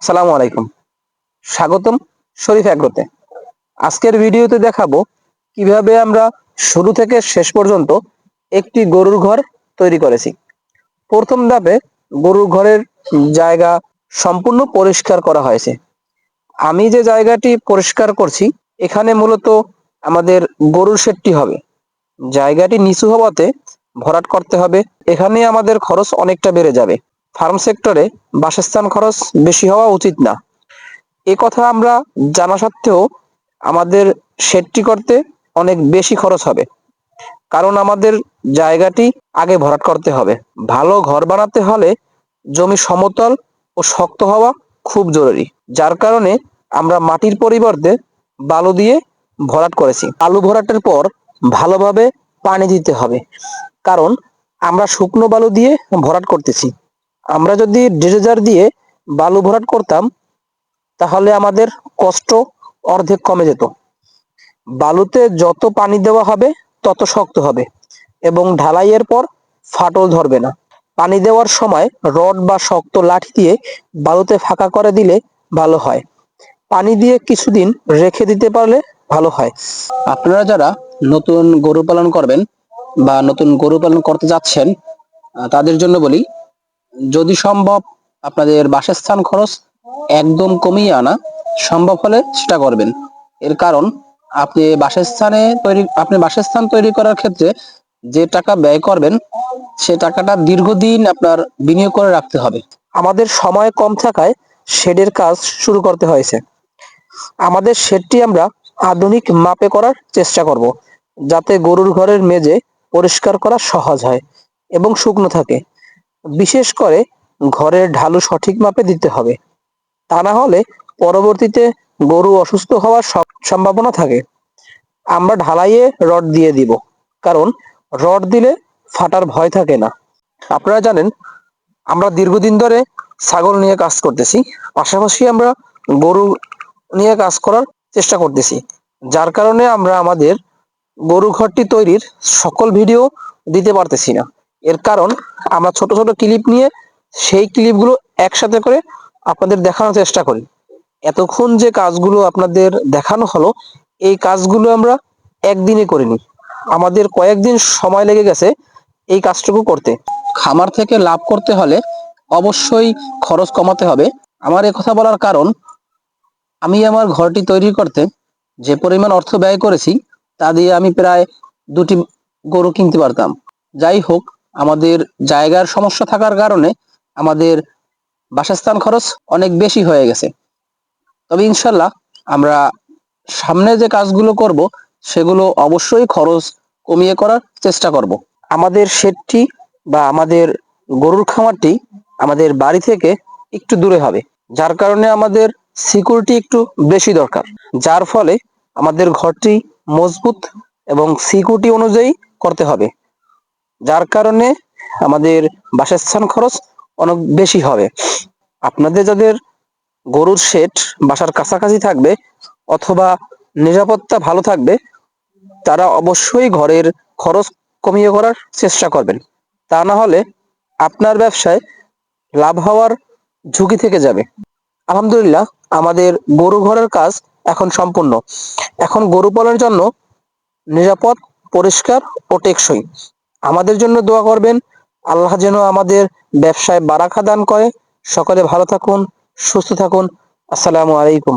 সালামু আলাইকুম। স্বাগতম শরীফ অ্যাগ্রোতে। আজকের ভিডিওতে দেখাবো কিভাবে আমরা শুরু থেকে শেষ পর্যন্ত একটি গরুর ঘর তৈরি করেছি। প্রথম ধাপে গরুর ঘরের জায়গা সম্পূর্ণ পরিষ্কার করা হয়েছে। আমি যে জায়গাটি পরিষ্কার করছি এখানে মূলত আমাদের গরুর শেডটি হবে। জায়গাটি নিচু হওয়াতে ভরাট করতে হবে। এখানে আমাদের খরচ অনেকটা বেড়ে যাবে। ফার্ম সেক্টরে বাসস্থান খরচ বেশি হওয়া উচিত না। এ কথা আমরা জানা সত্ত্বেও আমাদের শেডটি করতে অনেক বেশি খরচ হবে, কারণ আমাদের জায়গাটি আগে ভরাট করতে হবে। ভালো ঘর বানাতে হলে জমি সমতল ও শক্ত হওয়া খুব জরুরি, যার কারণে আমরা মাটির পরিবর্তে বালু দিয়ে ভরাট করেছি। বালু ভরাটের পর ভালোভাবে পানি দিতে হবে, কারণ আমরা শুকনো বালু দিয়ে ভরাট করতেছি। আমরা যদি ড্রেজার দিয়ে বালু ভরাট করতাম তাহলে আমাদের কষ্ট অর্ধেক কমে যেত। বালুতে যত পানি দেওয়া হবে তত শক্ত হবে এবং ঢালাইয়ের পর ফাটল ধরবে না। পানি দেওয়ার সময় রড বা শক্ত লাঠি দিয়ে বালুতে ফাঁকা করে দিলে ভালো হয়। পানি দিয়ে কিছুদিন রেখে দিতে পারলে ভালো হয়। আপনারা যারা নতুন গরু পালন করবেন বা নতুন গরু পালন করতে যাচ্ছেন তাদের জন্য বলি, যদি সম্ভব আপনাদের বাসস্থান খরচ একদম কমিয়ে আনা সম্ভব হলে সেটা করবেন। এর কারণ আপনি বাসস্থান তৈরি করার ক্ষেত্রে যে টাকা ব্যয় করবেন সে টাকাটা দীর্ঘদিন আপনার বিনিয়োগ করে রাখতে হবে। আমাদের সময় কম থাকায় শেডের কাজ শুরু করতে হয়েছে। আমাদের শেডটি আমরা আধুনিক মাপে করার চেষ্টা করব, যাতে গরুর ঘরের মেঝে পরিষ্কার করা সহজ হয় এবং শুকনো থাকে। বিশেষ করে ঘরের ঢালু সঠিক মাপে দিতে হবে, তা না হলে পরবর্তীতে গরু অসুস্থ হওয়ার সম্ভাবনা থাকে। আমরা ঢালাইয়ে রড দিয়ে দিব, কারণ রড দিলে ফাটার ভয় থাকে না। আপনারা জানেন আমরা দীর্ঘদিন ধরে ছাগল নিয়ে কাজ করতেছি, পাশাপাশি আমরা গরু নিয়ে কাজ করার চেষ্টা করতেছি, যার কারণে আমরা আমাদের গরু ঘরটি তৈরির সকল ভিডিও দিতে পারতেছি না। এর কারণ আমরা ছোট ছোট ক্লিপ নিয়ে সেই ক্লিপগুলো একসাথে করে আপনাদের দেখানোর চেষ্টা করি। এতক্ষণ যে কাজগুলো আপনাদের দেখানো হলো এই কাজগুলো আমরা একদিনে করিনি, আমাদের কয়েকদিন সময় লেগে গেছে এই কাজটুকু করতে। খামার থেকে লাভ করতে হলে অবশ্যই খরচ কমাতে হবে। আমার কথা বলার কারণ, আমি আমার ঘরটি তৈরি করতে যে পরিমাণ অর্থ ব্যয় করেছি তা দিয়ে আমি প্রায় 2টি গরু কিনতে পারতাম। যাই হোক, আমাদের জায়গার সমস্যা থাকার কারণে আমাদের বাসস্থান খরচ অনেক বেশি হয়ে গেছে। তবে ইনশাল্লাহ আমরা সামনে যে কাজগুলো করব সেগুলো অবশ্যই খরচ কমিয়ে করার চেষ্টা করব। আমাদের শেডটি বা আমাদের গরুর খামারটি আমাদের বাড়ি থেকে একটু দূরে হবে, যার কারণে আমাদের সিকিউরিটি একটু বেশি দরকার, যার ফলে আমাদের ঘরটি মজবুত এবং সিকিউরিটি অনুযায়ী করতে হবে, যার কারণে আমাদের বাসস্থান খরচ অনেক বেশি হবে। আপনাদের যাদের গরুর শেড বাসার কাছাকাছি থাকবে অথবা নিরাপত্তা ভালো থাকবে তারা অবশ্যই ঘরের খরচ কমিয়ে করার চেষ্টা করবেন, তা না হলে আপনার ব্যবসায় লাভ হওয়ার ঝুঁকি থেকে যাবে। আলহামদুলিল্লাহ, আমাদের গরু ঘরের কাজ এখন সম্পূর্ণ। এখন গরু পালনের জন্য নিরাপদ, পরিষ্কার ও টেকসই। আমাদের জন্য দোয়া করবেন, আল্লাহ যেন আমাদের ব্যবসায় বারাকা দান করে। সকলে ভালো থাকুন, সুস্থ থাকুন। আসসালামু আলাইকুম।